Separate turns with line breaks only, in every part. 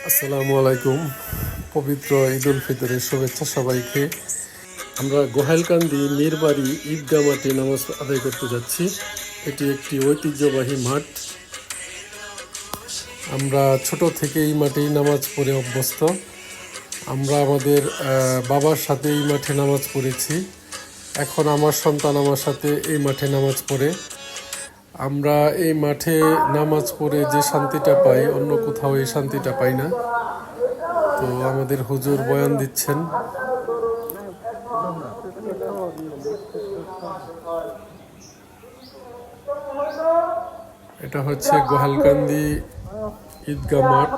আসসালামু আলাইকুম। পবিত্র ঈদ উল ফিতরের শুভেচ্ছা সবাইকে। আমরা গোহাইলকান্দি মীরবাড়ি ঈদগাহ মাঠে নামাজ আদায় করতে যাচ্ছি। এটি একটি ঐতিহ্যবাহী মাঠ। আমরা ছোট থেকে এই মাঠেই নামাজ পড়ে অভ্যস্ত। আমরা আমাদের বাবার সাথে এই মাঠে নামাজ পড়েছি। এখন আমার সন্তান আমার সাথে এই মাঠে নামাজ পড়ে। আমরা এই মাঠে নামাজ পড়ে যে শান্তিটা পাই, অন্য কোথাও এই শান্তিটা পাই না। তো আমাদের হুজুর বয়ান দিচ্ছেন। এটা হচ্ছে গোহালকান্দি ঈদগাহ মাঠ।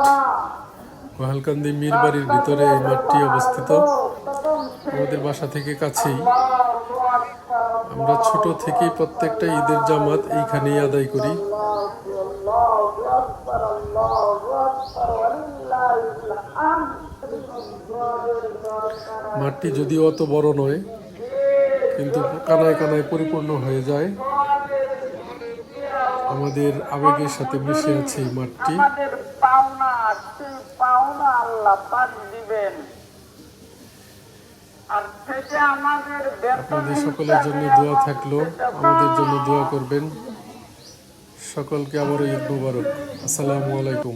গোহালকান্দি মীরবাড়ির ভিতরে এই মাঠটি অবস্থিত, আমাদের বাসা থেকে কাছেই। আমরা ছোট থেকেই প্রত্যেকটা ঈদের জামাত এইখানেই আদায় করি। মাঠটি যদিও অত বড় নয়, কিন্তু কানায় কানায় পরিপূর্ণ হয়ে যায়। আমাদের আবেগের সাথে মিশে আছে এই মাঠটি। আপনাদের সকলের জন্য দোয়া থাকলো, আমাদের জন্য দোয়া করবেন। সকলকে আবারও ঈদ মুবারক। আসসালামু আলাইকুম।